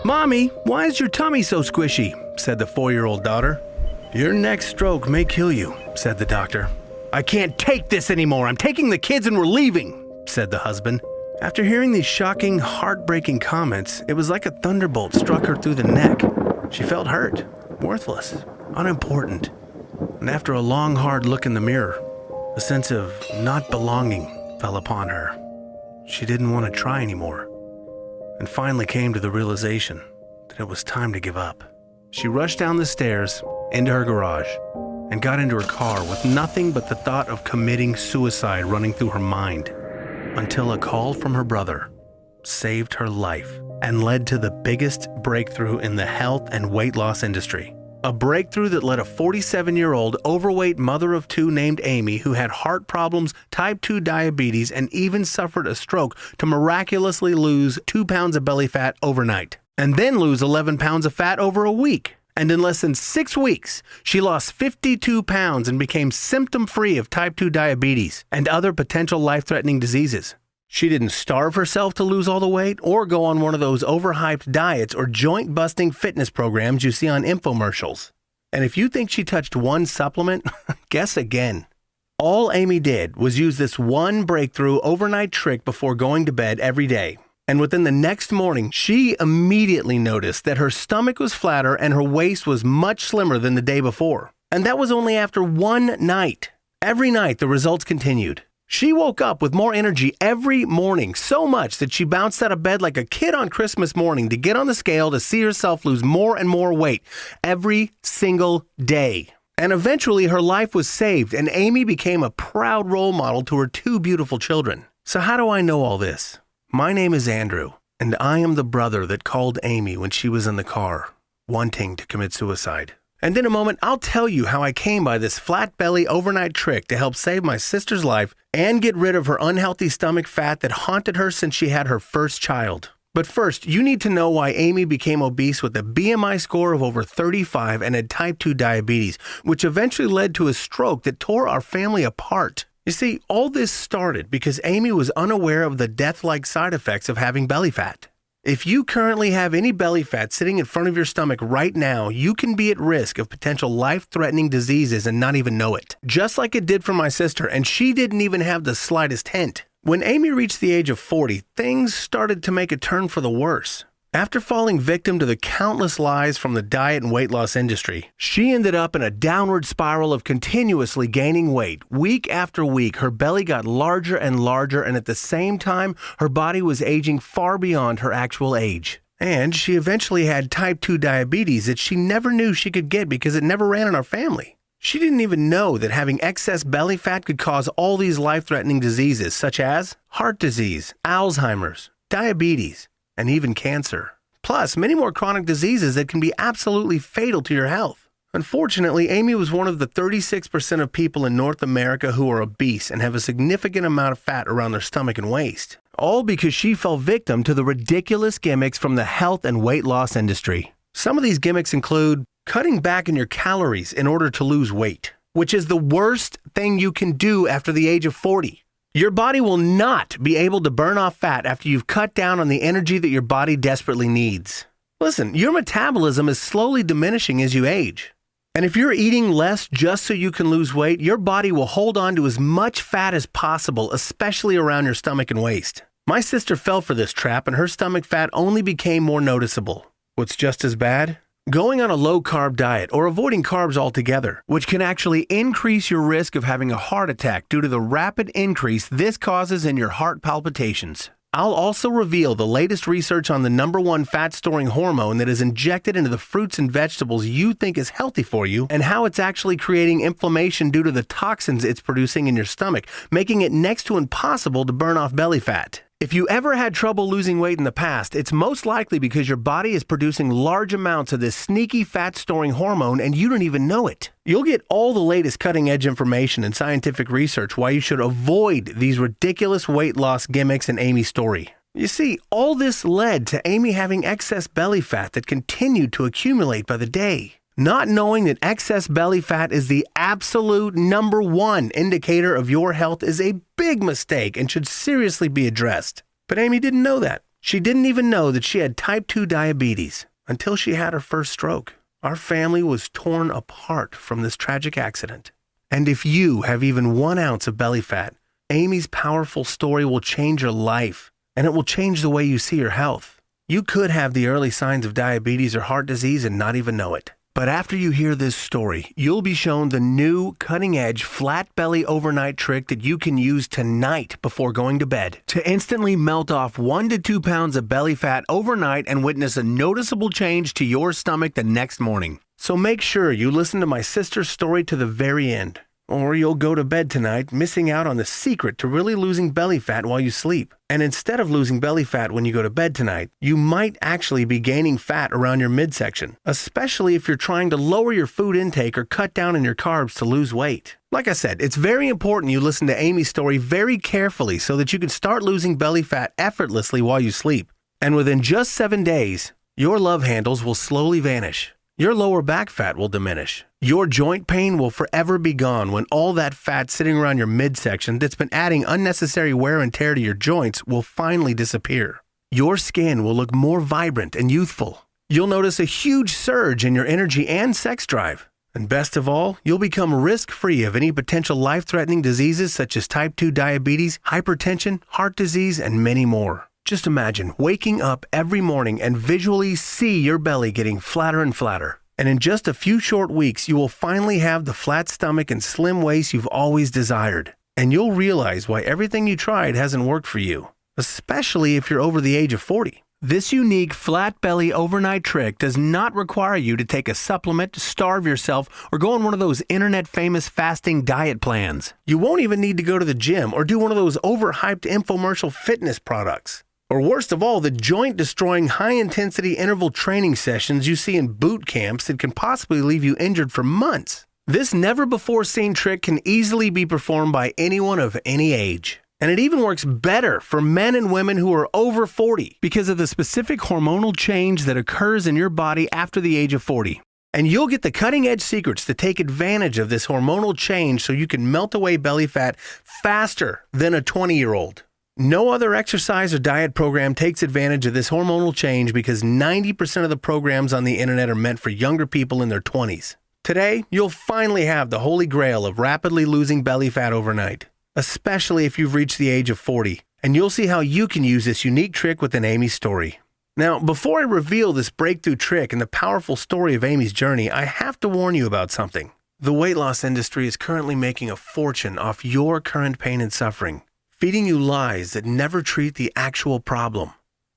"Mommy, why is your tummy so squishy?" said the 4-year-old daughter. "Your next stroke may kill you," said the doctor. "I can't take this anymore. I'm taking the kids and we're leaving," said the husband. After hearing these shocking, heartbreaking comments, it was like a thunderbolt struck her through the neck. She felt hurt, worthless, unimportant. And after a long, hard look in the mirror, a sense of not belonging fell upon her. She didn't want to try anymore, and finally came to the realization that it was time to give up. She rushed down the stairs into her garage and got into her car with nothing but the thought of committing suicide running through her mind, until a call from her brother saved her life and led to the biggest breakthrough in the health and weight loss industry. A breakthrough that led a 47-year-old overweight mother of 2 named Amy, who had heart problems, type 2 diabetes, and even suffered a stroke, to miraculously lose 2 pounds of belly fat overnight, and then lose 11 pounds of fat over a week. And in less than 6 weeks, she lost 52 pounds and became symptom-free of type 2 diabetes and other potential life-threatening diseases. She didn't starve herself to lose all the weight or go on one of those overhyped diets or joint-busting fitness programs you see on infomercials. And if you think she touched one supplement, guess again. All Amy did was use this one breakthrough overnight trick before going to bed every day. And within the next morning, she immediately noticed that her stomach was flatter and her waist was much slimmer than the day before. And that was only after one night. Every night, the results continued. She woke up with more energy every morning, so much that she bounced out of bed like a kid on Christmas morning to get on the scale to see herself lose more and more weight every single day. And eventually, her life was saved, and Amy became a proud role model to her 2 beautiful children. So how do I know all this? My name is Andrew, and I am the brother that called Amy when she was in the car, wanting to commit suicide. And in a moment, I'll tell you how I came by this flat belly overnight trick to help save my sister's life and get rid of her unhealthy stomach fat that haunted her since she had her first child. But first, you need to know why Amy became obese with a BMI score of over 35 and had type 2 diabetes, which eventually led to a stroke that tore our family apart. You see, all this started because Amy was unaware of the death-like side effects of having belly fat. If you currently have any belly fat sitting in front of your stomach right now, you can be at risk of potential life-threatening diseases and not even know it. Just like it did for my sister, and she didn't even have the slightest hint. When Amy reached the age of 40, things started to make a turn for the worse. After falling victim to the countless lies from the diet and weight loss industry, she ended up in a downward spiral of continuously gaining weight. Week after week, her belly got larger and larger, and at the same time, her body was aging far beyond her actual age. And she eventually had type 2 diabetes that she never knew she could get because it never ran in our family. She didn't even know that having excess belly fat could cause all these life-threatening diseases such as heart disease, Alzheimer's, diabetes, and even cancer. Plus, many more chronic diseases that can be absolutely fatal to your health. Unfortunately, Amy was one of the 36% of people in North America who are obese and have a significant amount of fat around their stomach and waist. All because she fell victim to the ridiculous gimmicks from the health and weight loss industry. Some of these gimmicks include cutting back on your calories in order to lose weight, which is the worst thing you can do after the age of 40. Your body will not be able to burn off fat after you've cut down on the energy that your body desperately needs. Listen, your metabolism is slowly diminishing as you age. And if you're eating less just so you can lose weight, your body will hold on to as much fat as possible, especially around your stomach and waist. My sister fell for this trap and her stomach fat only became more noticeable. What's just as bad? Going on a low-carb diet or avoiding carbs altogether, which can actually increase your risk of having a heart attack due to the rapid increase this causes in your heart palpitations. I'll also reveal the latest research on the #1 fat-storing hormone that is injected into the fruits and vegetables you think is healthy for you, and how it's actually creating inflammation due to the toxins it's producing in your stomach, making it next to impossible to burn off belly fat. If you ever had trouble losing weight in the past, it's most likely because your body is producing large amounts of this sneaky fat-storing hormone and you don't even know it. You'll get all the latest cutting-edge information and scientific research why you should avoid these ridiculous weight loss gimmicks in Amy's story. You see, all this led to Amy having excess belly fat that continued to accumulate by the day. Not knowing that excess belly fat is the absolute #1 indicator of your health is a big mistake and should seriously be addressed. But Amy didn't know that. She didn't even know that she had type 2 diabetes until she had her first stroke. Our family was torn apart from this tragic accident. And if you have even 1 ounce of belly fat, Amy's powerful story will change your life, and it will change the way you see your health. You could have the early signs of diabetes or heart disease and not even know it. But after you hear this story, you'll be shown the new cutting-edge flat belly overnight trick that you can use tonight before going to bed to instantly melt off 1 to 2 pounds of belly fat overnight and witness a noticeable change to your stomach the next morning. So make sure you listen to my sister's story to the very end, or you'll go to bed tonight missing out on the secret to really losing belly fat while you sleep. And instead of losing belly fat when you go to bed tonight, you might actually be gaining fat around your midsection, especially if you're trying to lower your food intake or cut down on your carbs to lose weight. Like I said, it's very important you listen to Amy's story very carefully so that you can start losing belly fat effortlessly while you sleep. And within just 7 days, your love handles will slowly vanish. Your lower back fat will diminish. Your joint pain will forever be gone when all that fat sitting around your midsection that's been adding unnecessary wear and tear to your joints will finally disappear. Your skin will look more vibrant and youthful. You'll notice a huge surge in your energy and sex drive. And best of all, you'll become risk-free of any potential life-threatening diseases such as type 2 diabetes, hypertension, heart disease, and many more. Just imagine waking up every morning and visually see your belly getting flatter and flatter. And in just a few short weeks, you will finally have the flat stomach and slim waist you've always desired. And you'll realize why everything you tried hasn't worked for you, especially if you're over the age of 40. This unique flat belly overnight trick does not require you to take a supplement, starve yourself, or go on one of those internet famous fasting diet plans. You won't even need to go to the gym or do one of those overhyped infomercial fitness products. Or worst of all, the joint-destroying high-intensity interval training sessions you see in boot camps that can possibly leave you injured for months. This never-before-seen trick can easily be performed by anyone of any age. And it even works better for men and women who are over 40 because of the specific hormonal change that occurs in your body after the age of 40. And you'll get the cutting-edge secrets to take advantage of this hormonal change so you can melt away belly fat faster than a 20-year-old. No other exercise or diet program takes advantage of this hormonal change because 90% of the programs on the internet are meant for younger people in their 20s. Today, you'll finally have the holy grail of rapidly losing belly fat overnight, especially if you've reached the age of 40, and you'll see how you can use this unique trick within Amy's story. Now, before I reveal this breakthrough trick and the powerful story of Amy's journey, I have to warn you about something. The weight loss industry is currently making a fortune off your current pain and suffering, feeding you lies that never treat the actual problem.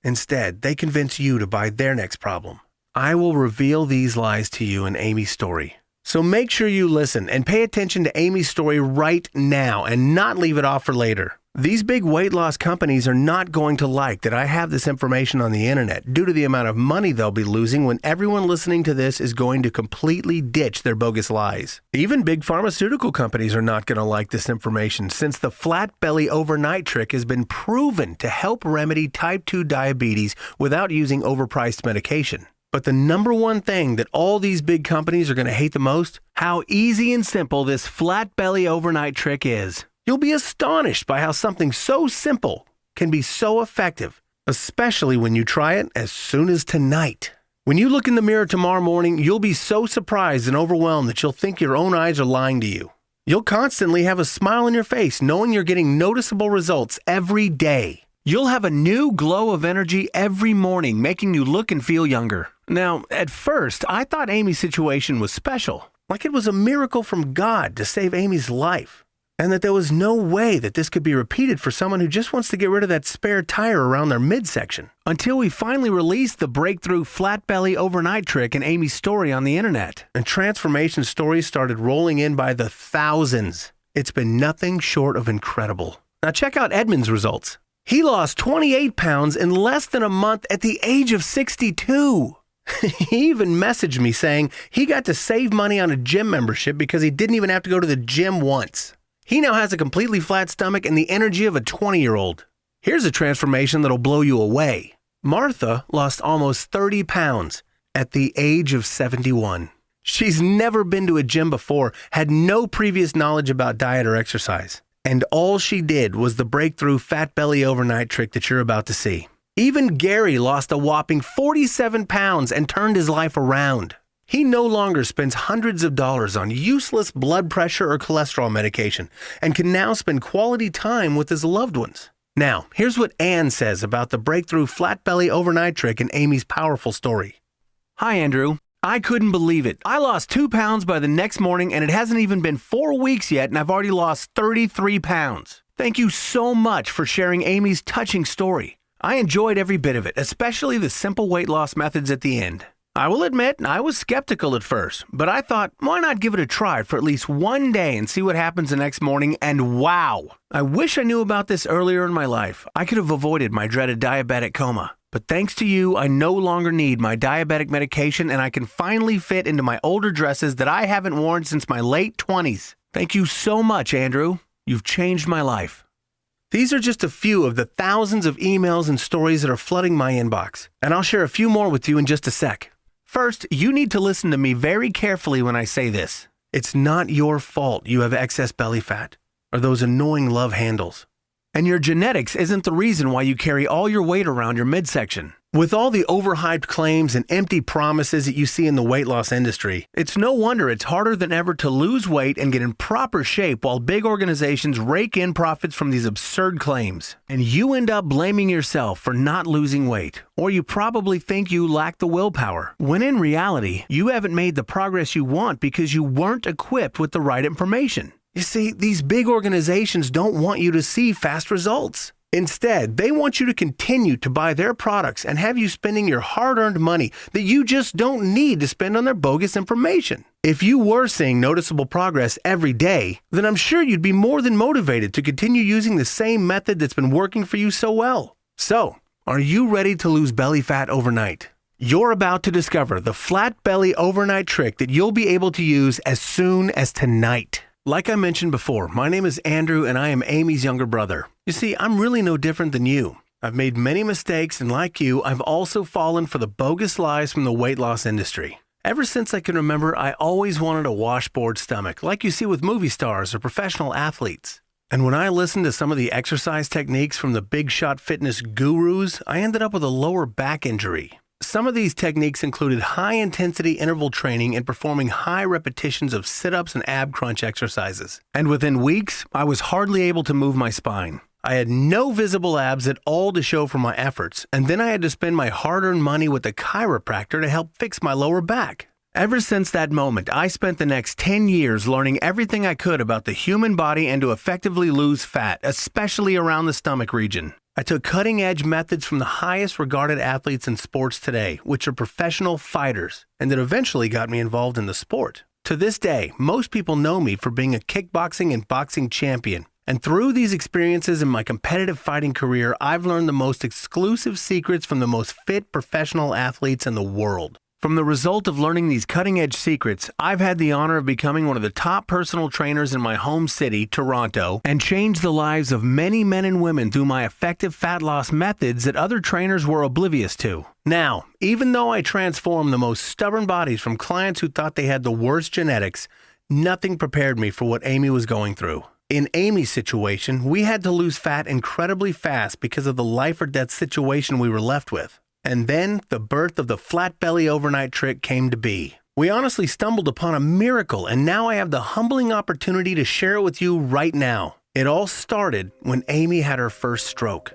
Instead, they convince you to buy their next problem. I will reveal these lies to you in Amy's story. So make sure you listen and pay attention to Amy's story right now and not leave it off for later. These big weight loss companies are not going to like that I have this information on the internet due to the amount of money they'll be losing when everyone listening to this is going to completely ditch their bogus lies. Even big pharmaceutical companies are not going to like this information since the flat belly overnight trick has been proven to help remedy type 2 diabetes without using overpriced medication. But the number one thing that all these big companies are going to hate the most? How easy and simple this flat belly overnight trick is. You'll be astonished by how something so simple can be so effective, especially when you try it as soon as tonight. When you look in the mirror tomorrow morning, you'll be so surprised and overwhelmed that you'll think your own eyes are lying to you. You'll constantly have a smile on your face knowing you're getting noticeable results every day. You'll have a new glow of energy every morning, making you look and feel younger. Now, at first, I thought Amy's situation was special, like it was a miracle from God to save Amy's life, and that there was no way that this could be repeated for someone who just wants to get rid of that spare tire around their midsection. Until we finally released the breakthrough flat belly overnight trick in Amy's story on the internet, and transformation stories started rolling in by the thousands. It's been nothing short of incredible. Now check out Edmund's results. He lost 28 pounds in less than a month at the age of 62. He even messaged me saying he got to save money on a gym membership because he didn't even have to go to the gym once. He now has a completely flat stomach and the energy of a 20-year-old. Here's a transformation that'll blow you away. Martha lost almost 30 pounds at the age of 71. She's never been to a gym before, had no previous knowledge about diet or exercise. And all she did was the breakthrough fat belly overnight trick that you're about to see. Even Gary lost a whopping 47 pounds and turned his life around. He no longer spends hundreds of dollars on useless blood pressure or cholesterol medication and can now spend quality time with his loved ones. Now, here's what Anne says about the breakthrough flat belly overnight trick in Amy's powerful story. Hi, Andrew. I couldn't believe it. I lost 2 pounds by the next morning, and it hasn't even been 4 weeks yet, and I've already lost 33 pounds. Thank you so much for sharing Amy's touching story. I enjoyed every bit of it, especially the simple weight loss methods at the end. I will admit, I was skeptical at first, but I thought, why not give it a try for at least one day and see what happens the next morning, and wow! I wish I knew about this earlier in my life. I could have avoided my dreaded diabetic coma. But thanks to you, I no longer need my diabetic medication, and I can finally fit into my older dresses that I haven't worn since my late 20s. Thank you so much, Andrew. You've changed my life. These are just a few of the thousands of emails and stories that are flooding my inbox, and I'll share a few more with you in just a sec. First, you need to listen to me very carefully when I say this. It's not your fault you have excess belly fat or those annoying love handles. And your genetics isn't the reason why you carry all your weight around your midsection. With all the overhyped claims and empty promises that you see in the weight loss industry, it's no wonder it's harder than ever to lose weight and get in proper shape while big organizations rake in profits from these absurd claims. And you end up blaming yourself for not losing weight, or you probably think you lack the willpower, when in reality, you haven't made the progress you want because you weren't equipped with the right information. You see, these big organizations don't want you to see fast results. Instead, they want you to continue to buy their products and have you spending your hard-earned money that you just don't need to spend on their bogus information. If you were seeing noticeable progress every day, then I'm sure you'd be more than motivated to continue using the same method that's been working for you so well. So, are you ready to lose belly fat overnight? You're about to discover the flat belly overnight trick that you'll be able to use as soon as tonight. Like I mentioned before, my name is Andrew and I am Amy's younger brother. You see, I'm really no different than you. I've made many mistakes and like you, I've also fallen for the bogus lies from the weight loss industry. Ever since I can remember, I always wanted a washboard stomach, like you see with movie stars or professional athletes. And when I listened to some of the exercise techniques from the big shot fitness gurus, I ended up with a lower back injury. Some of these techniques included high-intensity interval training and performing high repetitions of sit-ups and ab crunch exercises. And within weeks, I was hardly able to move my spine. I had no visible abs at all to show for my efforts, and then I had to spend my hard-earned money with a chiropractor to help fix my lower back. Ever since that moment, I spent the next 10 years learning everything I could about the human body and to effectively lose fat, especially around the stomach region. I took cutting-edge methods from the highest regarded athletes in sports today, which are professional fighters, and that eventually got me involved in the sport. To this day, most people know me for being a kickboxing and boxing champion. And through these experiences in my competitive fighting career, I've learned the most exclusive secrets from the most fit professional athletes in the world. From the result of learning these cutting-edge secrets, I've had the honor of becoming one of the top personal trainers in my home city, Toronto, and changed the lives of many men and women through my effective fat loss methods that other trainers were oblivious to. Now, even though I transformed the most stubborn bodies from clients who thought they had the worst genetics, nothing prepared me for what Amy was going through. In Amy's situation, we had to lose fat incredibly fast because of the life or death situation we were left with. And then the birth of the flat belly overnight trick came to be. We honestly stumbled upon a miracle, and now I have the humbling opportunity to share it with you right now. It all started when Amy had her first stroke.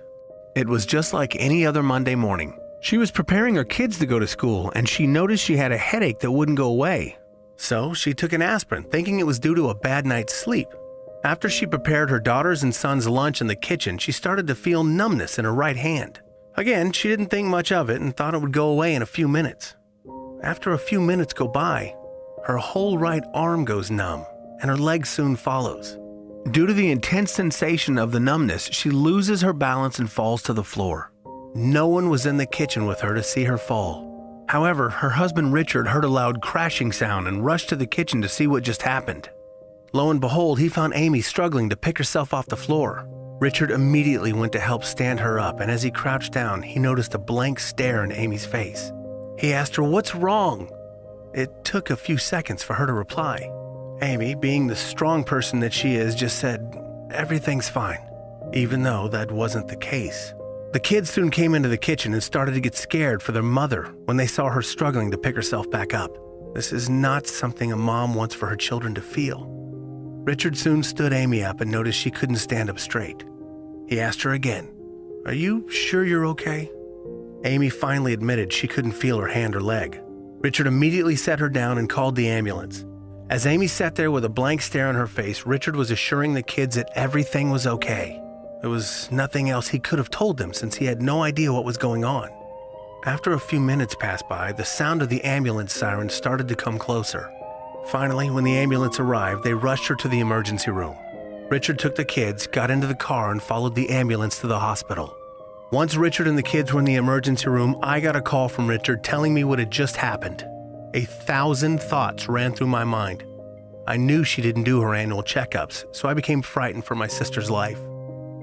It was just like any other Monday morning. She was preparing her kids to go to school, and she noticed she had a headache that wouldn't go away. So she took an aspirin, thinking it was due to a bad night's sleep. After she prepared her daughter's and son's lunch in the kitchen, she started to feel numbness in her right hand. Again, she didn't think much of it and thought it would go away in a few minutes. After a few minutes go by, her whole right arm goes numb, and her leg soon follows. Due to the intense sensation of the numbness, she loses her balance and falls to the floor. No one was in the kitchen with her to see her fall. However, her husband Richard heard a loud crashing sound and rushed to the kitchen to see what just happened. Lo and behold, he found Amy struggling to pick herself off the floor. Richard immediately went to help stand her up, and as he crouched down, he noticed a blank stare in Amy's face. He asked her, "What's wrong?" It took a few seconds for her to reply. Amy, being the strong person that she is, just said, "Everything's fine," even though that wasn't the case. The kids soon came into the kitchen and started to get scared for their mother when they saw her struggling to pick herself back up. This is not something a mom wants for her children to feel. Richard soon stood Amy up and noticed she couldn't stand up straight. He asked her again, "Are you sure you're okay?" Amy finally admitted she couldn't feel her hand or leg. Richard immediately set her down and called the ambulance. As Amy sat there with a blank stare on her face, Richard was assuring the kids that everything was okay. There was nothing else he could have told them since he had no idea what was going on. After a few minutes passed by, the sound of the ambulance siren started to come closer. Finally, when the ambulance arrived, they rushed her to the emergency room. Richard took the kids, got into the car, and followed the ambulance to the hospital. Once Richard and the kids were in the emergency room, I got a call from Richard telling me what had just happened. 1,000 thoughts ran through my mind. I knew she didn't do her annual checkups, so I became frightened for my sister's life.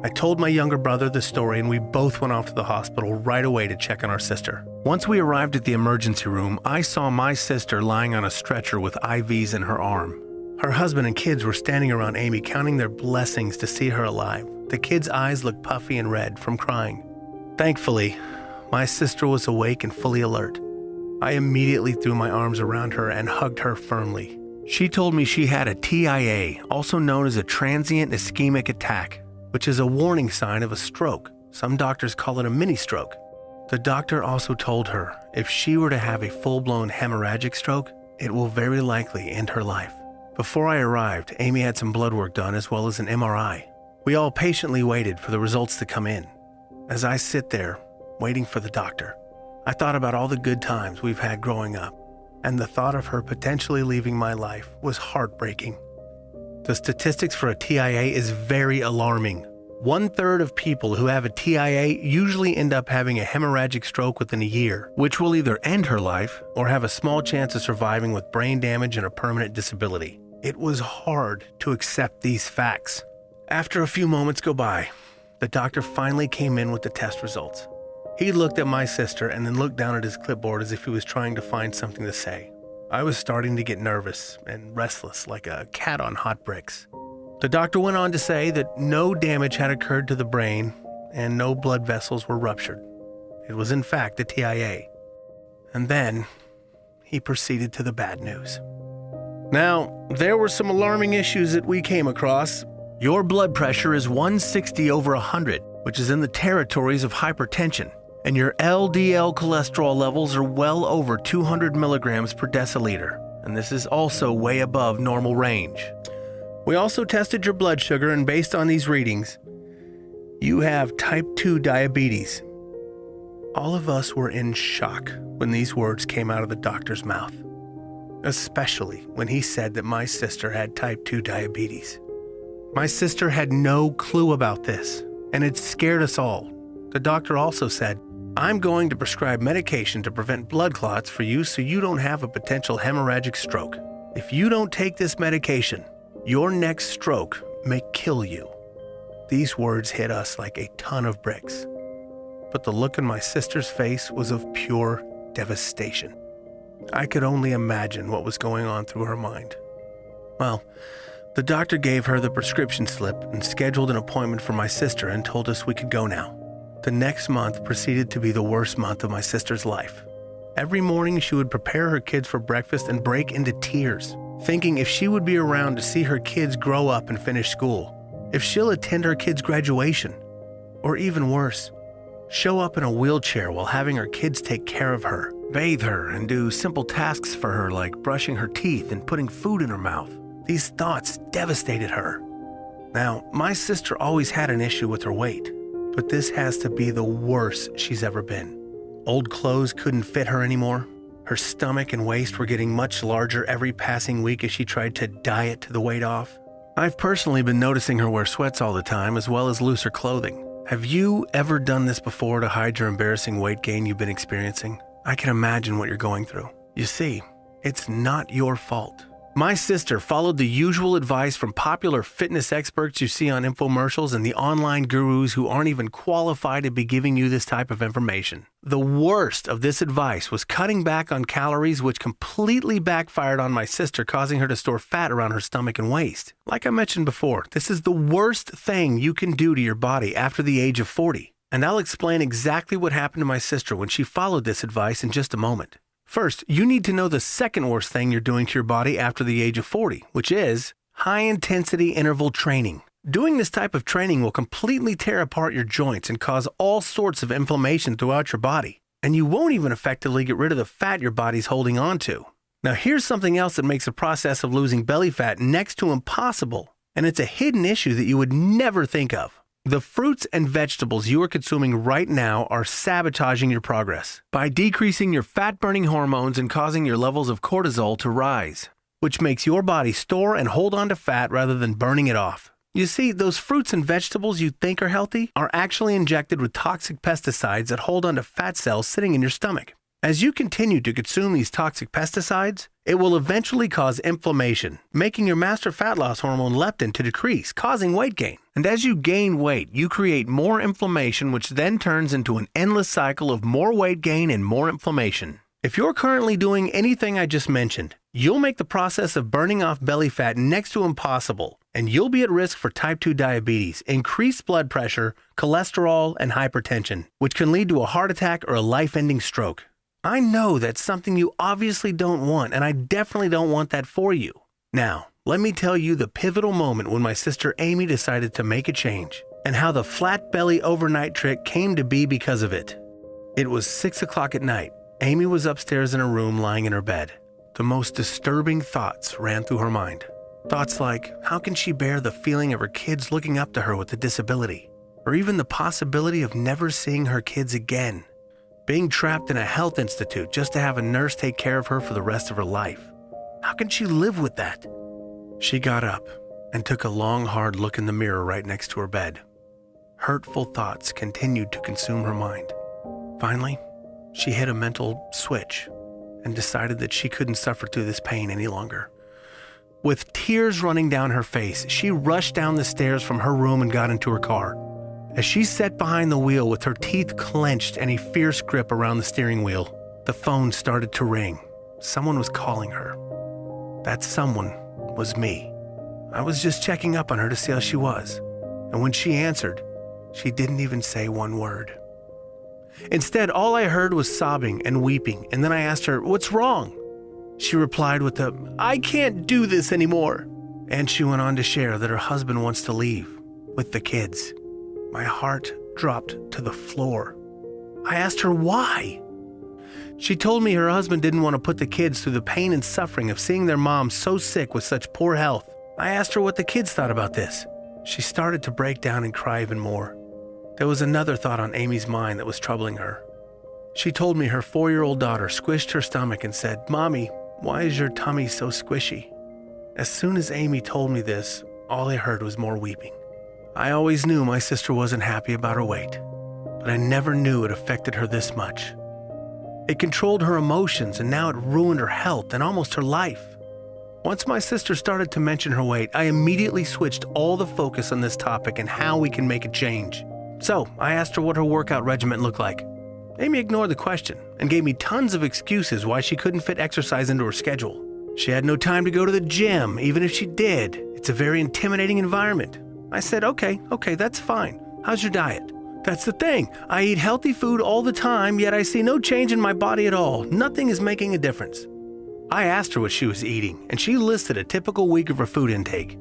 I told my younger brother the story, and we both went off to the hospital right away to check on our sister. Once we arrived at the emergency room, I saw my sister lying on a stretcher with IVs in her arm. Her husband and kids were standing around Amy counting their blessings to see her alive. The kids' eyes looked puffy and red from crying. Thankfully, my sister was awake and fully alert. I immediately threw my arms around her and hugged her firmly. She told me she had a TIA, also known as a transient ischemic attack, which is a warning sign of a stroke. Some doctors call it a mini stroke. The doctor also told her if she were to have a full-blown hemorrhagic stroke, it will very likely end her life. Before I arrived, Amy had some blood work done as well as an MRI. We all patiently waited for the results to come in. As I sit there, waiting for the doctor, I thought about all the good times we've had growing up, and the thought of her potentially leaving my life was heartbreaking. The statistics for a TIA is very alarming. 1/3 of people who have a TIA usually end up having a hemorrhagic stroke within a year, which will either end her life or have a small chance of surviving with brain damage and a permanent disability. It was hard to accept these facts. After a few moments go by, the doctor finally came in with the test results. He looked at my sister and then looked down at his clipboard as if he was trying to find something to say. I was starting to get nervous and restless like a cat on hot bricks. The doctor went on to say that no damage had occurred to the brain and no blood vessels were ruptured. It was in fact a TIA. And then he proceeded to the bad news. Now, there were some alarming issues that we came across. Your blood pressure is 160 over 100, which is in the territories of hypertension, and your LDL cholesterol levels are well over 200 milligrams per deciliter, and this is also way above normal range. We also tested your blood sugar, and based on these readings, you have type 2 diabetes. All of us were in shock when these words came out of the doctor's mouth, especially when he said that my sister had type 2 diabetes. My sister had no clue about this, and it scared us all. The doctor also said, "I'm going to prescribe medication to prevent blood clots for you so you don't have a potential hemorrhagic stroke. If you don't take this medication, your next stroke may kill you." These words hit us like a ton of bricks. But the look on my sister's face was of pure devastation. I could only imagine what was going on through her mind. Well, the doctor gave her the prescription slip and scheduled an appointment for my sister and told us we could go now. The next month proceeded to be the worst month of my sister's life. Every morning she would prepare her kids for breakfast and break into tears, thinking if she would be around to see her kids grow up and finish school, if she'll attend her kids' graduation, or even worse, show up in a wheelchair while having her kids take care of her, bathe her, and do simple tasks for her like brushing her teeth and putting food in her mouth. These thoughts devastated her. Now, my sister always had an issue with her weight, but this has to be the worst she's ever been. Old clothes couldn't fit her anymore. Her stomach and waist were getting much larger every passing week as she tried to diet to the weight off. I've personally been noticing her wear sweats all the time as well as looser clothing. Have you ever done this before to hide your embarrassing weight gain you've been experiencing? I can imagine what you're going through. You see, it's not your fault. My sister followed the usual advice from popular fitness experts you see on infomercials and the online gurus who aren't even qualified to be giving you this type of information. The worst of this advice was cutting back on calories, which completely backfired on my sister, causing her to store fat around her stomach and waist. Like I mentioned before, this is the worst thing you can do to your body after the age of 40. And I'll explain exactly what happened to my sister when she followed this advice in just a moment. First, you need to know the second worst thing you're doing to your body after the age of 40, which is high-intensity interval training. Doing this type of training will completely tear apart your joints and cause all sorts of inflammation throughout your body. And you won't even effectively get rid of the fat your body's holding on to. Now here's something else that makes the process of losing belly fat next to impossible, and it's a hidden issue that you would never think of. The fruits and vegetables you are consuming right now are sabotaging your progress by decreasing your fat-burning hormones and causing your levels of cortisol to rise, which makes your body store and hold on to fat rather than burning it off. You see, those fruits and vegetables you think are healthy are actually injected with toxic pesticides that hold on to fat cells sitting in your stomach. As you continue to consume these toxic pesticides, it will eventually cause inflammation, making your master fat loss hormone leptin to decrease, causing weight gain. And as you gain weight, you create more inflammation, which then turns into an endless cycle of more weight gain and more inflammation. If you're currently doing anything I just mentioned, you'll make the process of burning off belly fat next to impossible, and you'll be at risk for type 2 diabetes, increased blood pressure, cholesterol, and hypertension, which can lead to a heart attack or a life-ending stroke. I know that's something you obviously don't want, and I definitely don't want that for you. Now, let me tell you the pivotal moment when my sister Amy decided to make a change, and how the flat belly overnight trick came to be because of it. It was 6 o'clock at night. Amy was upstairs in her room lying in her bed. The most disturbing thoughts ran through her mind. Thoughts like, how can she bear the feeling of her kids looking up to her with a disability? Or even the possibility of never seeing her kids again. Being trapped in a health institute just to have a nurse take care of her for the rest of her life. How can she live with that? She got up and took a long, hard look in the mirror right next to her bed. Hurtful thoughts continued to consume her mind. Finally, she hit a mental switch and decided that she couldn't suffer through this pain any longer. With tears running down her face, she rushed down the stairs from her room and got into her car. As she sat behind the wheel with her teeth clenched and a fierce grip around the steering wheel, the phone started to ring. Someone was calling her. That someone was me. I was just checking up on her to see how she was. And when she answered, she didn't even say one word. Instead, all I heard was sobbing and weeping, and then I asked her, "What's wrong?" She replied with a, "I can't do this anymore." And she went on to share that her husband wants to leave with the kids. My heart dropped to the floor. I asked her why. She told me her husband didn't want to put the kids through the pain and suffering of seeing their mom so sick with such poor health. I asked her what the kids thought about this. She started to break down and cry even more. There was another thought on Amy's mind that was troubling her. She told me her 4-year-old daughter squished her stomach and said, "Mommy, why is your tummy so squishy?" As soon as Amy told me this, all I heard was more weeping. I always knew my sister wasn't happy about her weight, but I never knew it affected her this much. It controlled her emotions, and now it ruined her health and almost her life. Once my sister started to mention her weight, I immediately switched all the focus on this topic and how we can make a change. So I asked her what her workout regimen looked like. Amy ignored the question and gave me tons of excuses why she couldn't fit exercise into her schedule. She had no time to go to the gym, even if she did. It's a very intimidating environment. I said, okay, that's fine. How's your diet? That's the thing. I eat healthy food all the time, yet I see no change in my body at all. Nothing is making a difference. I asked her what she was eating, and she listed a typical week of her food intake.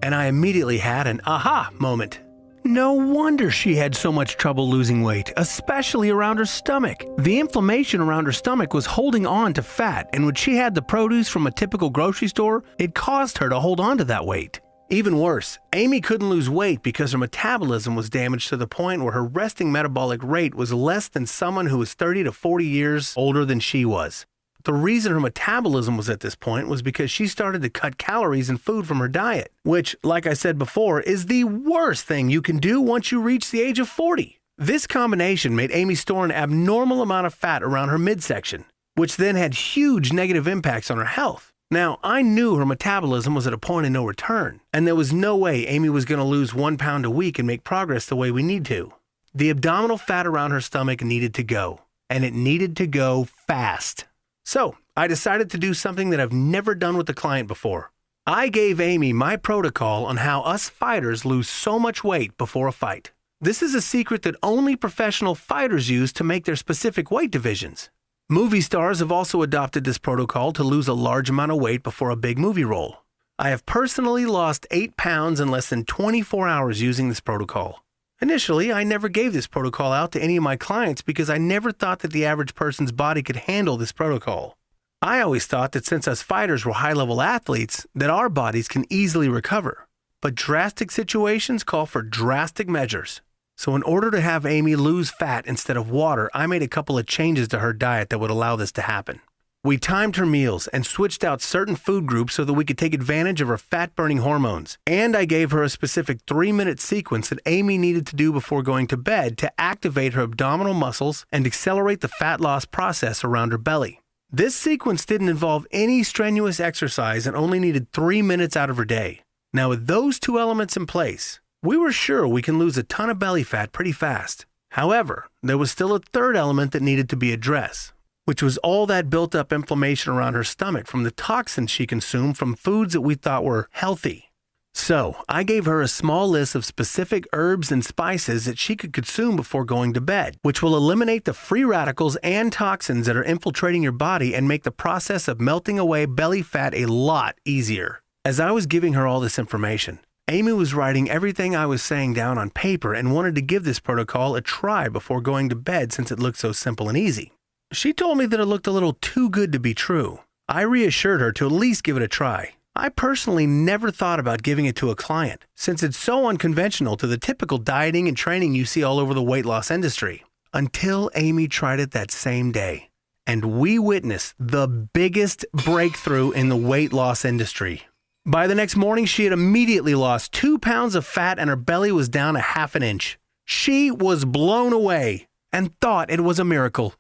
And I immediately had an aha moment. No wonder she had so much trouble losing weight, especially around her stomach. The inflammation around her stomach was holding on to fat, and when she had the produce from a typical grocery store, it caused her to hold on to that weight. Even worse, Amy couldn't lose weight because her metabolism was damaged to the point where her resting metabolic rate was less than someone who was 30 to 40 years older than she was. The reason her metabolism was at this point was because she started to cut calories and food from her diet, which, like I said before, is the worst thing you can do once you reach the age of 40. This combination made Amy store an abnormal amount of fat around her midsection, which then had huge negative impacts on her health. Now, I knew her metabolism was at a point of no return, and there was no way Amy was going to lose 1 pound a week and make progress the way we need to. The abdominal fat around her stomach needed to go, and it needed to go fast. So, I decided to do something that I've never done with a client before. I gave Amy my protocol on how us fighters lose so much weight before a fight. This is a secret that only professional fighters use to make their specific weight divisions. Movie stars have also adopted this protocol to lose a large amount of weight before a big movie role. I have personally lost 8 pounds in less than 24 hours using this protocol. Initially, I never gave this protocol out to any of my clients because I never thought that the average person's body could handle this protocol. I always thought that since us fighters were high-level athletes, that our bodies can easily recover. But drastic situations call for drastic measures. So in order to have Amy lose fat instead of water, I made a couple of changes to her diet that would allow this to happen. We timed her meals and switched out certain food groups so that we could take advantage of her fat-burning hormones. And I gave her a specific 3-minute sequence that Amy needed to do before going to bed to activate her abdominal muscles and accelerate the fat loss process around her belly. This sequence didn't involve any strenuous exercise and only needed 3 minutes out of her day. Now with those two elements in place, we were sure we can lose a ton of belly fat pretty fast. However, there was still a third element that needed to be addressed, which was all that built-up inflammation around her stomach from the toxins she consumed from foods that we thought were healthy. So, I gave her a small list of specific herbs and spices that she could consume before going to bed, which will eliminate the free radicals and toxins that are infiltrating your body and make the process of melting away belly fat a lot easier. As I was giving her all this information, Amy was writing everything I was saying down on paper and wanted to give this protocol a try before going to bed since it looked so simple and easy. She told me that it looked a little too good to be true. I reassured her to at least give it a try. I personally never thought about giving it to a client, since it's so unconventional to the typical dieting and training you see all over the weight loss industry, until Amy tried it that same day. And we witnessed the biggest breakthrough in the weight loss industry. By the next morning, she had immediately lost 2 pounds of fat and her belly was down a half an inch. She was blown away and thought it was a miracle.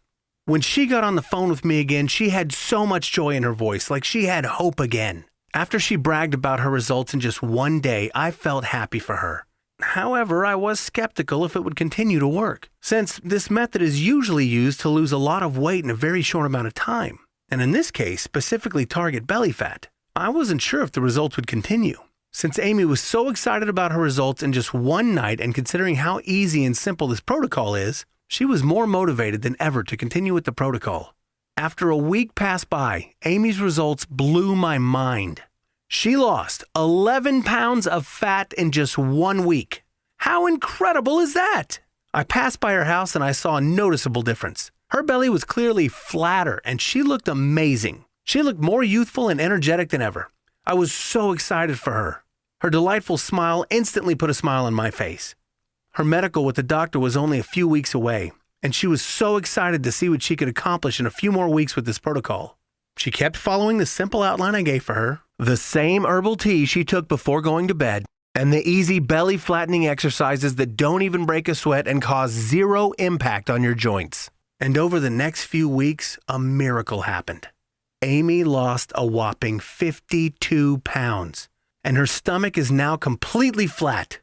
When she got on the phone with me again, she had so much joy in her voice, like she had hope again. After she bragged about her results in just one day, I felt happy for her. However, I was skeptical if it would continue to work, since this method is usually used to lose a lot of weight in a very short amount of time, and in this case, specifically target belly fat. I wasn't sure if the results would continue. Since Amy was so excited about her results in just one night and considering how easy and simple this protocol is, she was more motivated than ever to continue with the protocol. After a week passed by, Amy's results blew my mind. She lost 11 pounds of fat in just 1 week. How incredible is that? I passed by her house and I saw a noticeable difference. Her belly was clearly flatter and she looked amazing. She looked more youthful and energetic than ever. I was so excited for her. Her delightful smile instantly put a smile on my face. Her medical with the doctor was only a few weeks away, and she was so excited to see what she could accomplish in a few more weeks with this protocol. She kept following the simple outline I gave for her, the same herbal tea she took before going to bed, and the easy belly flattening exercises that don't even break a sweat and cause zero impact on your joints. And over the next few weeks, a miracle happened. Amy lost a whopping 52 pounds, and her stomach is now completely flat.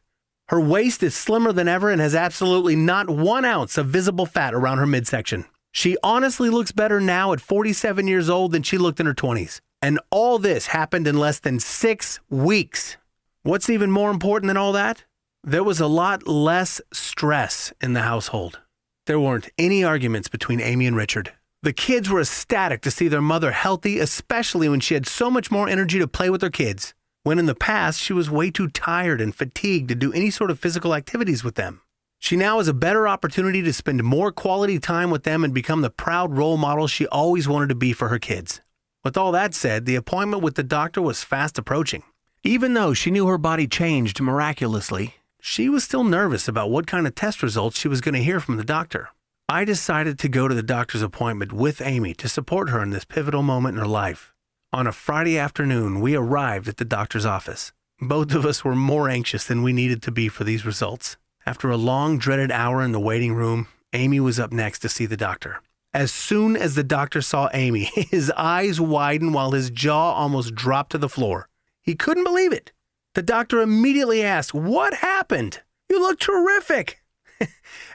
Her waist is slimmer than ever and has absolutely not 1 ounce of visible fat around her midsection. She honestly looks better now at 47 years old than she looked in her 20s. And all this happened in less than 6 weeks. What's even more important than all that? There was a lot less stress in the household. There weren't any arguments between Amy and Richard. The kids were ecstatic to see their mother healthy, especially when she had so much more energy to play with her kids, when in the past she was way too tired and fatigued to do any sort of physical activities with them. She now has a better opportunity to spend more quality time with them and become the proud role model she always wanted to be for her kids. With all that said, the appointment with the doctor was fast approaching. Even though she knew her body changed miraculously, she was still nervous about what kind of test results she was going to hear from the doctor. I decided to go to the doctor's appointment with Amy to support her in this pivotal moment in her life. On a Friday afternoon, we arrived at the doctor's office. Both of us were more anxious than we needed to be for these results. After a long, dreaded hour in the waiting room, Amy was up next to see the doctor. As soon as the doctor saw Amy, his eyes widened while his jaw almost dropped to the floor. He couldn't believe it. The doctor immediately asked, "What happened? You look terrific."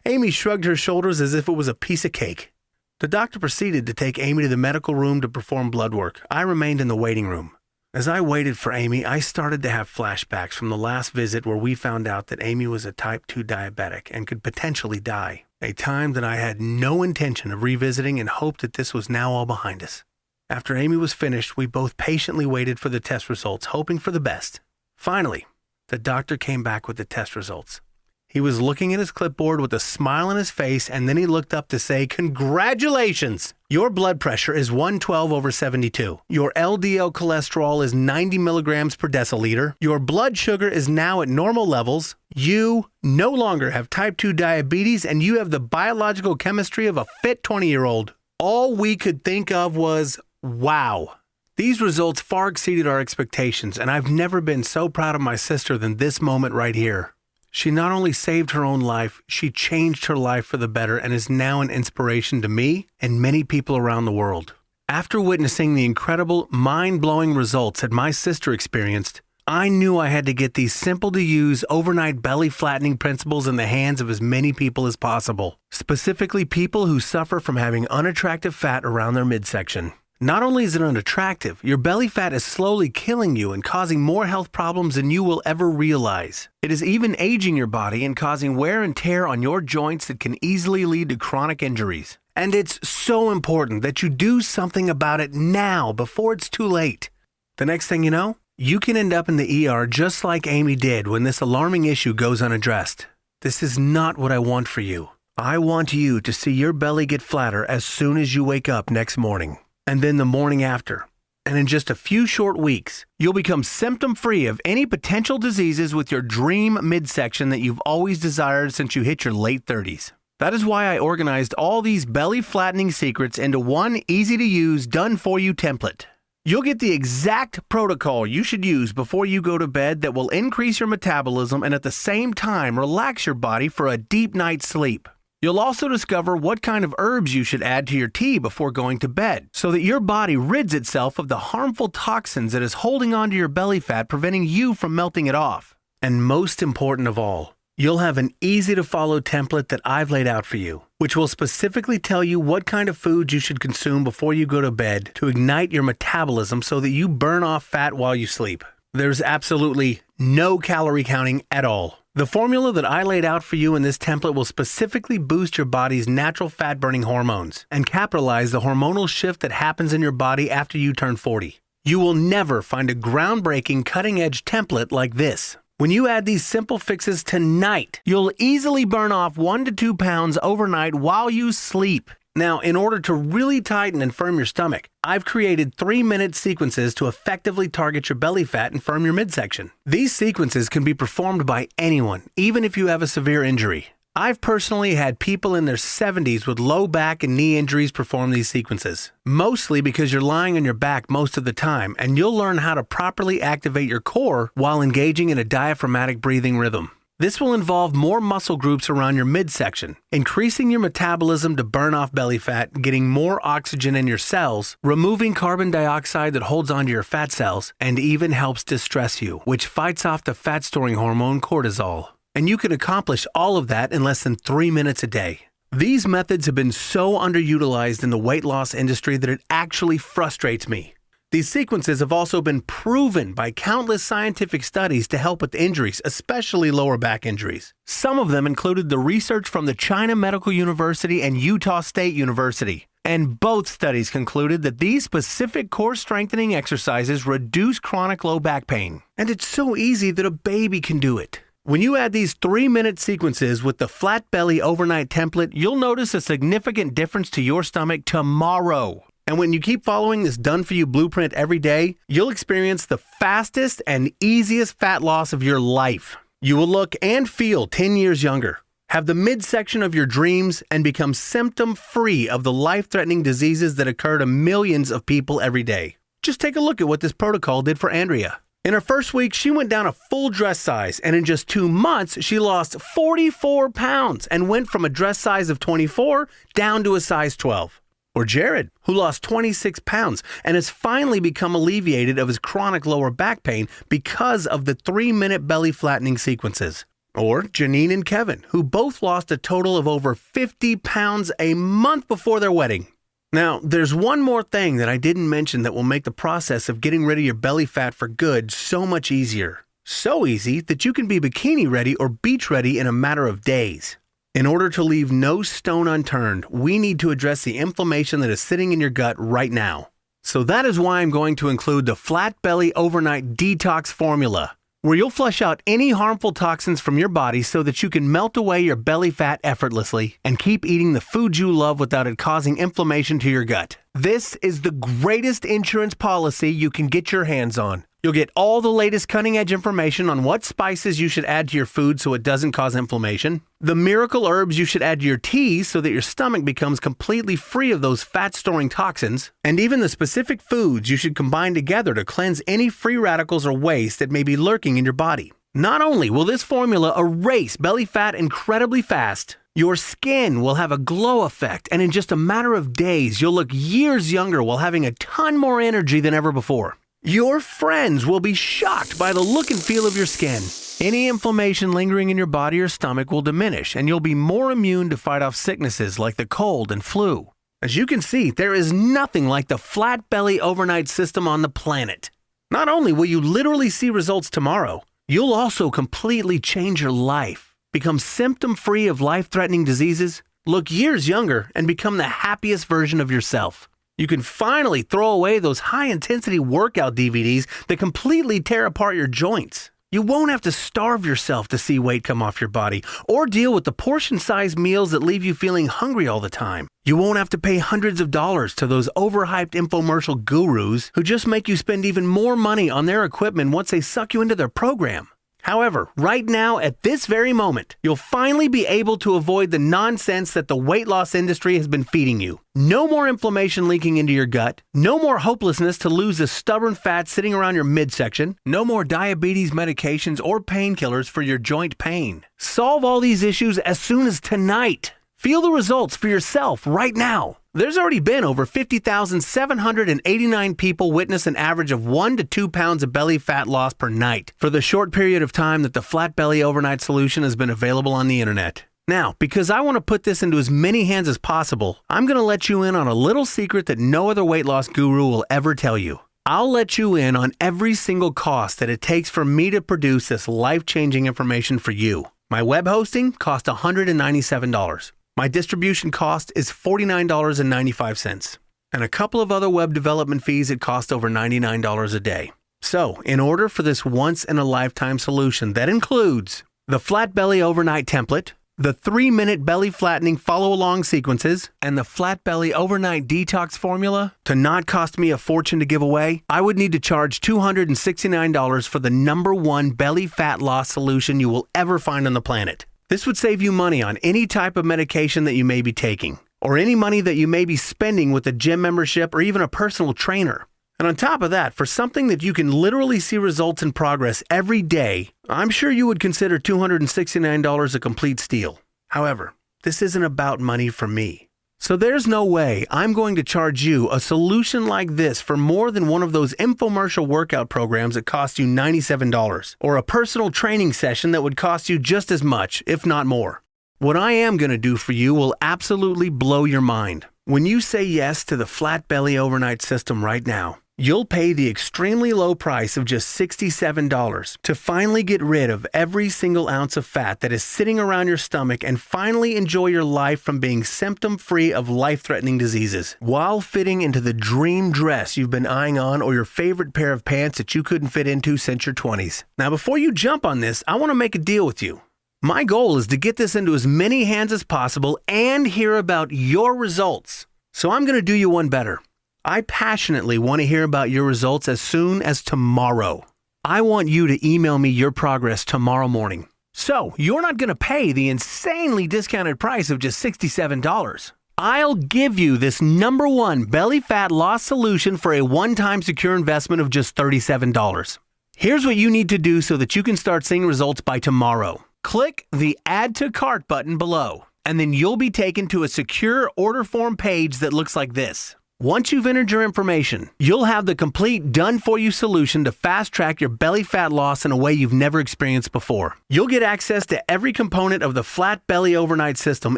Amy shrugged her shoulders as if it was a piece of cake. The doctor proceeded to take Amy to the medical room to perform blood work. I remained in the waiting room. As I waited for Amy, I started to have flashbacks from the last visit where we found out that Amy was a type 2 diabetic and could potentially die, a time that I had no intention of revisiting and hoped that this was now all behind us. After Amy was finished, we both patiently waited for the test results, hoping for the best. Finally, the doctor came back with the test results. He was looking at his clipboard with a smile on his face, and then he looked up to say, "Congratulations! Your blood pressure is 112/72. Your LDL cholesterol is 90 milligrams per deciliter. Your blood sugar is now at normal levels. You no longer have type 2 diabetes, and you have the biological chemistry of a fit 20-year-old. All we could think of was, wow. These results far exceeded our expectations, and I've never been so proud of my sister than this moment right here. She not only saved her own life, she changed her life for the better and is now an inspiration to me and many people around the world. After witnessing the incredible, mind-blowing results that my sister experienced, I knew I had to get these simple-to-use, overnight belly-flattening principles in the hands of as many people as possible, specifically people who suffer from having unattractive fat around their midsection. Not only is it unattractive, your belly fat is slowly killing you and causing more health problems than you will ever realize. It is even aging your body and causing wear and tear on your joints that can easily lead to chronic injuries. And it's so important that you do something about it now before it's too late. The next thing you know, you can end up in the ER just like Amy did when this alarming issue goes unaddressed. This is not what I want for you. I want you to see your belly get flatter as soon as you wake up next morning. And then the morning after. And in just a few short weeks, you'll become symptom-free of any potential diseases with your dream midsection that you've always desired since you hit your late 30s. That is why I organized all these belly-flattening secrets into one easy-to-use, done-for-you template. You'll get the exact protocol you should use before you go to bed that will increase your metabolism and at the same time relax your body for a deep night's sleep. You'll also discover what kind of herbs you should add to your tea before going to bed, so that your body rids itself of the harmful toxins that is holding onto your belly fat, preventing you from melting it off. And most important of all, you'll have an easy-to-follow template that I've laid out for you, which will specifically tell you what kind of foods you should consume before you go to bed to ignite your metabolism so that you burn off fat while you sleep. There's absolutely no calorie counting at all. The formula that I laid out for you in this template will specifically boost your body's natural fat-burning hormones and capitalize the hormonal shift that happens in your body after you turn 40. You will never find a groundbreaking, cutting-edge template like this. When you add these simple fixes tonight, you'll easily burn off 1 to 2 pounds overnight while you sleep. Now, in order to really tighten and firm your stomach, I've created 3-minute sequences to effectively target your belly fat and firm your midsection. These sequences can be performed by anyone, even if you have a severe injury. I've personally had people in their 70s with low back and knee injuries perform these sequences, mostly because you're lying on your back most of the time, and you'll learn how to properly activate your core while engaging in a diaphragmatic breathing rhythm. This will involve more muscle groups around your midsection, increasing your metabolism to burn off belly fat, getting more oxygen in your cells, removing carbon dioxide that holds onto your fat cells, and even helps distress you, which fights off the fat-storing hormone cortisol. And you can accomplish all of that in less than 3 minutes a day. These methods have been so underutilized in the weight loss industry that it actually frustrates me. These sequences have also been proven by countless scientific studies to help with injuries, especially lower back injuries. Some of them included the research from the China Medical University and Utah State University. And both studies concluded that these specific core strengthening exercises reduce chronic low back pain. And it's so easy that a baby can do it. When you add these 3-minute sequences with the flat belly overnight template, you'll notice a significant difference to your stomach tomorrow. And when you keep following this done-for-you blueprint every day, you'll experience the fastest and easiest fat loss of your life. You will look and feel 10 years younger, have the midsection of your dreams, and become symptom-free of the life-threatening diseases that occur to millions of people every day. Just take a look at what this protocol did for Andrea. In her first week, she went down a full dress size, and in just 2 months, she lost 44 pounds and went from a dress size of 24 down to a size 12. Or Jared, who lost 26 pounds and has finally become alleviated of his chronic lower back pain because of the 3-minute belly flattening sequences. Or Janine and Kevin, who both lost a total of over 50 pounds a month before their wedding. Now, there's one more thing that I didn't mention that will make the process of getting rid of your belly fat for good so much easier. So easy that you can be bikini ready or beach ready in a matter of days. In order to leave no stone unturned, we need to address the inflammation that is sitting in your gut right now. So that is why I'm going to include the Flat Belly Overnight Detox Formula, where you'll flush out any harmful toxins from your body so that you can melt away your belly fat effortlessly and keep eating the food you love without it causing inflammation to your gut. This is the greatest insurance policy you can get your hands on. You'll get all the latest cutting-edge information on what spices you should add to your food so it doesn't cause inflammation, the miracle herbs you should add to your teas so that your stomach becomes completely free of those fat-storing toxins, and even the specific foods you should combine together to cleanse any free radicals or waste that may be lurking in your body. Not only will this formula erase belly fat incredibly fast, your skin will have a glow effect, and in just a matter of days, you'll look years younger while having a ton more energy than ever before. Your friends will be shocked by the look and feel of your skin. Any inflammation lingering in your body or stomach will diminish, and you'll be more immune to fight off sicknesses like the cold and flu. As you can see, there is nothing like the Flat Belly Overnight System on the planet. Not only will you literally see results tomorrow, you'll also completely change your life, become symptom-free of life-threatening diseases, look years younger, and become the happiest version of yourself. You can finally throw away those high-intensity workout DVDs that completely tear apart your joints. You won't have to starve yourself to see weight come off your body or deal with the portion-sized meals that leave you feeling hungry all the time. You won't have to pay hundreds of dollars to those overhyped infomercial gurus who just make you spend even more money on their equipment once they suck you into their program. However, right now, at this very moment, you'll finally be able to avoid the nonsense that the weight loss industry has been feeding you. No more inflammation leaking into your gut, no more hopelessness to lose the stubborn fat sitting around your midsection, no more diabetes medications or painkillers for your joint pain. Solve all these issues as soon as tonight. Feel the results for yourself right now. There's already been over 50,789 people witness an average of 1 to 2 pounds of belly fat loss per night for the short period of time that the Flat Belly Overnight Solution has been available on the internet. Now, because I want to put this into as many hands as possible, I'm going to let you in on a little secret that no other weight loss guru will ever tell you. I'll let you in on every single cost that it takes for me to produce this life-changing information for you. My web hosting cost $197. My distribution cost is $49.95, and a couple of other web development fees that cost over $99 a day. So, in order for this once-in-a-lifetime solution that includes the Flat Belly Overnight Template, the 3-minute belly flattening follow-along sequences, and the Flat Belly Overnight Detox Formula to not cost me a fortune to give away, I would need to charge $269 for the #1 belly fat loss solution you will ever find on the planet. This would save you money on any type of medication that you may be taking, or any money that you may be spending with a gym membership or even a personal trainer. And on top of that, for something that you can literally see results in progress every day, I'm sure you would consider $269 a complete steal. However, this isn't about money for me. So there's no way I'm going to charge you a solution like this for more than one of those infomercial workout programs that cost you $97, or a personal training session that would cost you just as much, if not more. What I am going to do for you will absolutely blow your mind. When you say yes to the Flat Belly Overnight System right now, you'll pay the extremely low price of just $67 to finally get rid of every single ounce of fat that is sitting around your stomach and finally enjoy your life from being symptom-free of life-threatening diseases while fitting into the dream dress you've been eyeing on or your favorite pair of pants that you couldn't fit into since your 20s. Now, before you jump on this, I want to make a deal with you. My goal is to get this into as many hands as possible and hear about your results. So I'm going to do you one better. I passionately want to hear about your results as soon as tomorrow. I want you to email me your progress tomorrow morning. So you're not going to pay the insanely discounted price of just $67. I'll give you this #1 belly fat loss solution for a one-time secure investment of just $37. Here's what you need to do so that you can start seeing results by tomorrow. Click the Add to Cart button below, and then you'll be taken to a secure order form page that looks like this. Once you've entered your information, you'll have the complete done-for-you solution to fast-track your belly fat loss in a way you've never experienced before. You'll get access to every component of the Flat Belly Overnight System,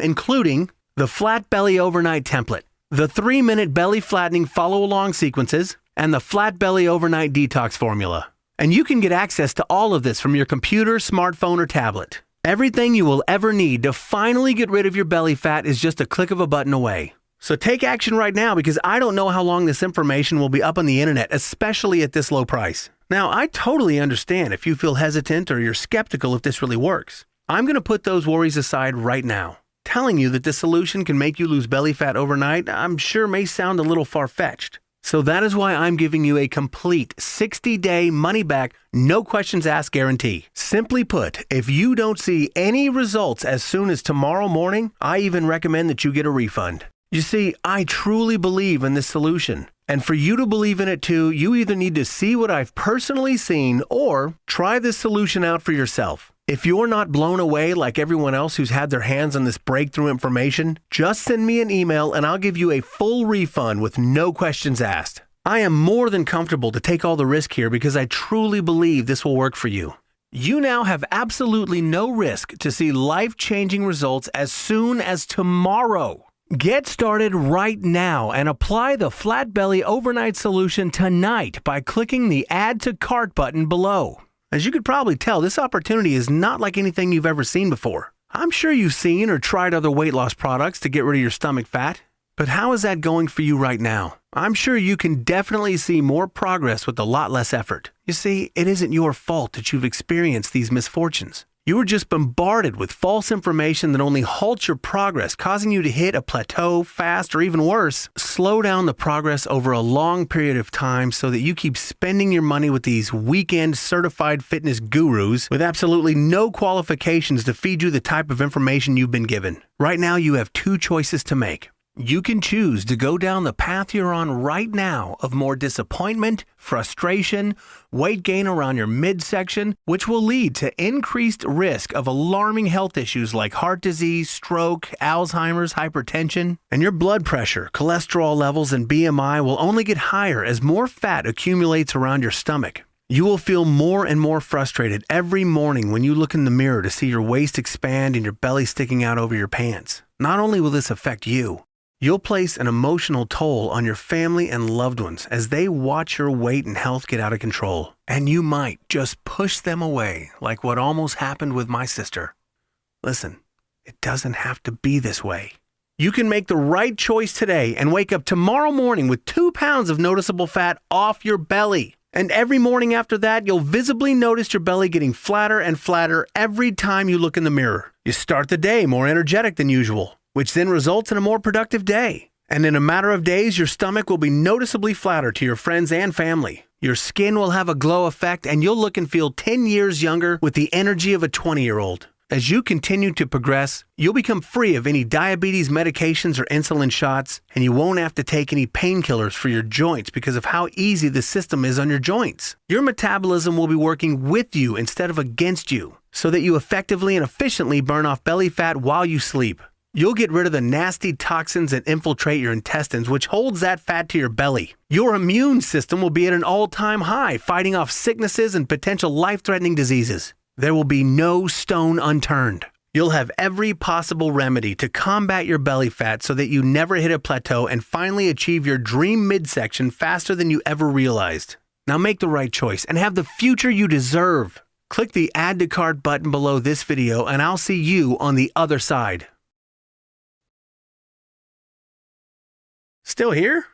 including the Flat Belly Overnight Template, the 3-minute belly flattening follow-along sequences, and the Flat Belly Overnight Detox Formula. And you can get access to all of this from your computer, smartphone, or tablet. Everything you will ever need to finally get rid of your belly fat is just a click of a button away. So take action right now, because I don't know how long this information will be up on the internet, especially at this low price. Now, I totally understand if you feel hesitant or you're skeptical if this really works. I'm going to put those worries aside right now. Telling you that this solution can make you lose belly fat overnight, I'm sure may sound a little far-fetched. So that is why I'm giving you a complete 60-day money-back, no questions asked guarantee. Simply put, if you don't see any results as soon as tomorrow morning, I even recommend that you get a refund. You see, I truly believe in this solution. And for you to believe in it too, you either need to see what I've personally seen or try this solution out for yourself. If you're not blown away like everyone else who's had their hands on this breakthrough information, just send me an email and I'll give you a full refund with no questions asked. I am more than comfortable to take all the risk here because I truly believe this will work for you. You now have absolutely no risk to see life-changing results as soon as tomorrow. Get started right now and apply the Flat Belly Overnight Solution tonight by clicking the Add to Cart button below. As you could probably tell, this opportunity is not like anything you've ever seen before. I'm sure you've seen or tried other weight loss products to get rid of your stomach fat, but how is that going for you right now? I'm sure you can definitely see more progress with a lot less effort. You see, it isn't your fault that you've experienced these misfortunes. You were just bombarded with false information that only halts your progress, causing you to hit a plateau fast, or even worse, slow down the progress over a long period of time so that you keep spending your money with these weekend certified fitness gurus with absolutely no qualifications to feed you the type of information you've been given. Right now, you have two choices to make. You can choose to go down the path you're on right now of more disappointment, frustration, weight gain around your midsection, which will lead to increased risk of alarming health issues like heart disease, stroke, Alzheimer's, hypertension, and your blood pressure, cholesterol levels, and BMI will only get higher as more fat accumulates around your stomach. You will feel more and more frustrated every morning when you look in the mirror to see your waist expand and your belly sticking out over your pants. Not only will this affect you, you'll place an emotional toll on your family and loved ones as they watch your weight and health get out of control. And you might just push them away, like what almost happened with my sister. Listen, it doesn't have to be this way. You can make the right choice today and wake up tomorrow morning with 2 pounds of noticeable fat off your belly. And every morning after that, you'll visibly notice your belly getting flatter and flatter every time you look in the mirror. You start the day more energetic than usual, which then results in a more productive day. And in a matter of days, your stomach will be noticeably flatter to your friends and family. Your skin will have a glow effect, and you'll look and feel 10 years younger with the energy of a 20-year-old. As you continue to progress, you'll become free of any diabetes medications or insulin shots, and you won't have to take any painkillers for your joints because of how easy the system is on your joints. Your metabolism will be working with you instead of against you, so that you effectively and efficiently burn off belly fat while you sleep. You'll get rid of the nasty toxins that infiltrate your intestines, which holds that fat to your belly. Your immune system will be at an all-time high, fighting off sicknesses and potential life-threatening diseases. There will be no stone unturned. You'll have every possible remedy to combat your belly fat so that you never hit a plateau and finally achieve your dream midsection faster than you ever realized. Now make the right choice and have the future you deserve. Click the Add to Cart button below this video and I'll see you on the other side. Still here?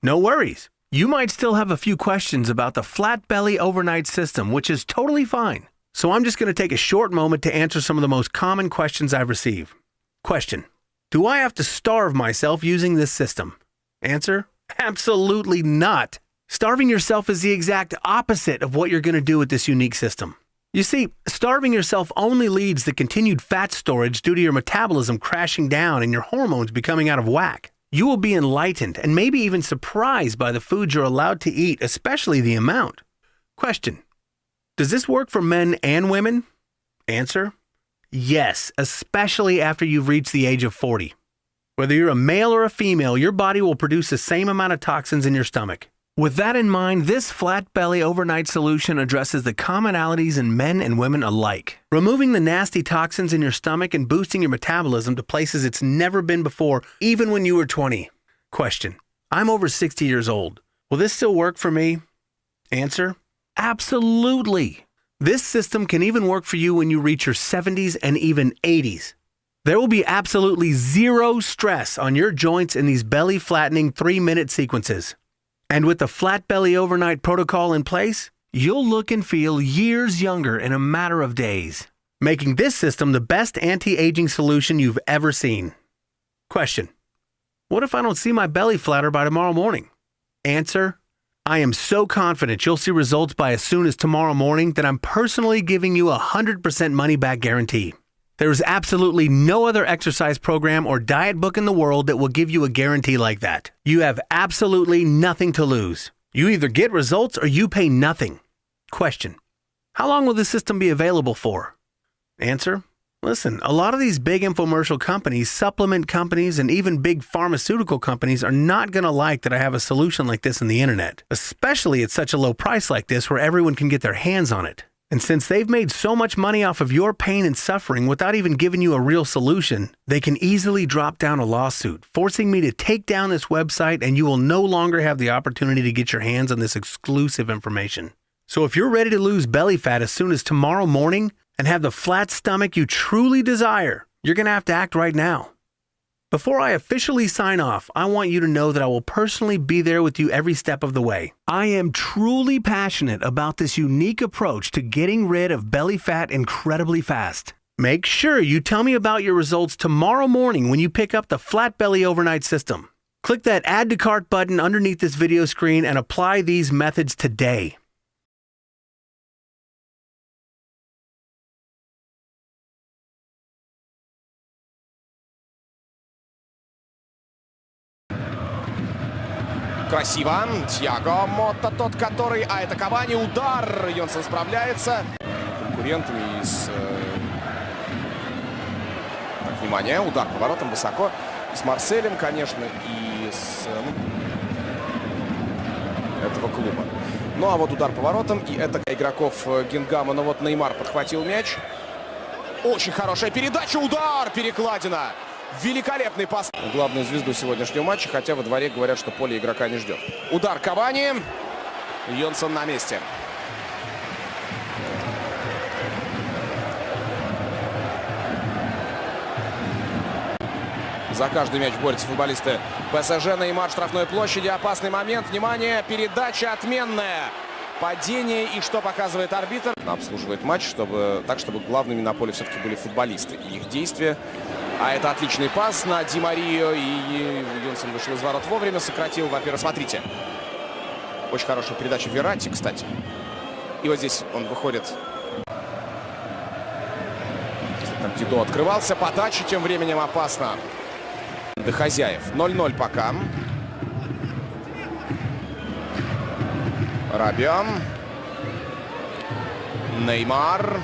No worries. You might still have a few questions about the Flat Belly Overnight System, which is totally fine. So I'm just going to take a short moment to answer some of the most common questions I've received. Question: do I have to starve myself using this system? Answer: absolutely not. Starving yourself is the exact opposite of what you're going to do with this unique system. You see, starving yourself only leads to continued fat storage due to your metabolism crashing down and your hormones becoming out of whack. You will be enlightened and maybe even surprised by the food you're allowed to eat, especially the amount. Question: does this work for men and women? Answer: yes, especially after you've reached the age of 40. Whether you're a male or a female, your body will produce the same amount of toxins in your stomach. With that in mind, this Flat Belly Overnight Solution addresses the commonalities in men and women alike, removing the nasty toxins in your stomach and boosting your metabolism to places it's never been before, even when you were 20. Question. I'm over 60 years old. Will this still work for me? Answer. Absolutely. This system can even work for you when you reach your 70s and even 80s. There will be absolutely zero stress on your joints in these belly flattening 3-minute sequences. And with the flat belly overnight protocol in place, you'll look and feel years younger in a matter of days, making this system the best anti-aging solution you've ever seen. Question. What if I don't see my belly flatter by tomorrow morning? Answer. I am so confident you'll see results by as soon as tomorrow morning that I'm personally giving you a 100% money-back guarantee. There is absolutely no other exercise program or diet book in the world that will give you a guarantee like that. You have absolutely nothing to lose. You either get results or you pay nothing. Question. How long will this system be available for? Answer. Listen, a lot of these big infomercial companies, supplement companies, and even big pharmaceutical companies are not going to like that I have a solution like this on the internet, especially at such a low price like this where everyone can get their hands on it. And since they've made so much money off of your pain and suffering without even giving you a real solution, they can easily drop down a lawsuit, forcing me to take down this website, and you will no longer have the opportunity to get your hands on this exclusive information. So if you're ready to lose belly fat as soon as tomorrow morning and have the flat stomach you truly desire, you're going to have to act right now. Before I officially sign off, I want you to know that I will personally be there with you every step of the way. I am truly passionate about this unique approach to getting rid of belly fat incredibly fast. Make sure you tell me about your results tomorrow morning when you pick up the Flat Belly Overnight System. Click that Add to Cart button underneath this video screen and apply these methods today. Красиво. Тьяго Мотта тот, который... А это Кавани. Удар. Йонсон справляется. Конкурентами из... Так, внимание. Удар поворотом высоко. С Марселем, конечно, и с... этого клуба. Ну, а вот удар поворотом. И это игроков Гингама. Но вот Неймар подхватил мяч. Очень хорошая передача. Удар. Перекладина. Великолепный пас. Главную звезду сегодняшнего матча, хотя во дворе говорят, что поле игрока не ждет. Удар Кавани. Йонсон на месте. За каждый мяч борются футболисты ПСЖ. Неймар в штрафной площади. Опасный момент. Внимание, передача отменная. Падение. И что показывает арбитр? Обслуживает матч, чтобы главными на поле все-таки были футболисты. И их действия. А это отличный пас на Ди Марию. И Йонсон вышел из ворот вовремя. Сократил, во-первых, смотрите. Очень хорошая передача Верати, кстати. И вот здесь он выходит. Там Дидо открывался. Подача тем временем опасна. До хозяев. 0-0 пока. Рабио. Неймар.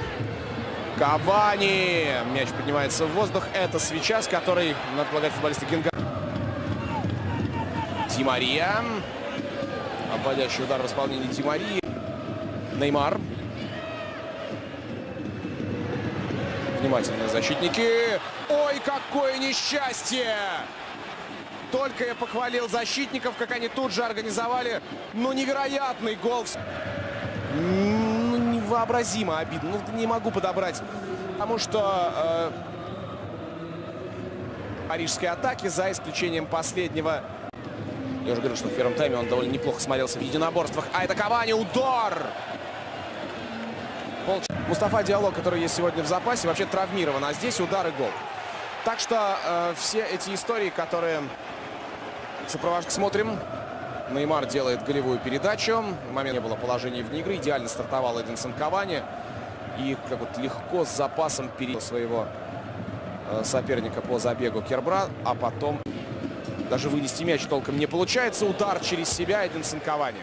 Кавани. Мяч поднимается в воздух. Это свеча, с которой, надо полагать, футболисты Гингампа. Ди Мария. Обводящий удар в исполнении Ди Марии. Неймар. Внимательные защитники. Ой, какое несчастье! Только я похвалил защитников, как они тут же организовали, невероятный гол. Невообразимо обидно. Не могу подобрать. Потому что парижские атаки, за исключением последнего. Я уже говорил, что в первом тайме он довольно неплохо смотрелся в единоборствах. А это Кавани. Удар! Мустафа Диалlo, который есть сегодня в запасе, вообще травмирован. А здесь удар и гол. Так что все эти истории, которые сопровождают, смотрим. Неймар делает голевую передачу. В момент не было положения вне игры. Идеально стартовал Эдинсон Кавани. И как вот легко с запасом перед своего соперника по забегу Кербра. А потом даже вынести мяч толком не получается. Удар через себя Эдинсон Кавани.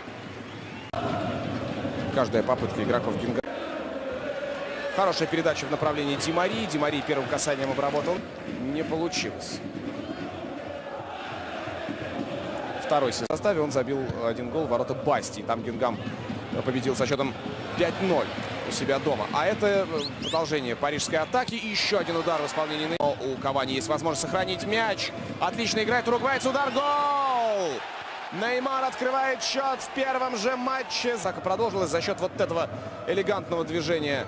Каждая попытка игроков Гинга. Хорошая передача в направлении Ди Марии. Ди Марии первым касанием обработал. Не получилось. Второй составе он забил один гол в ворота Басти. Там Гингамп победил со счетом 5-0 у себя дома. А это продолжение парижской атаки. И еще один удар в исполнении. У Кавани есть возможность сохранить мяч. Отлично играет уругвайец. Удар. Гол! гол. Неймар открывает счет в первом же матче. Сака продолжилась за счет вот этого элегантного движения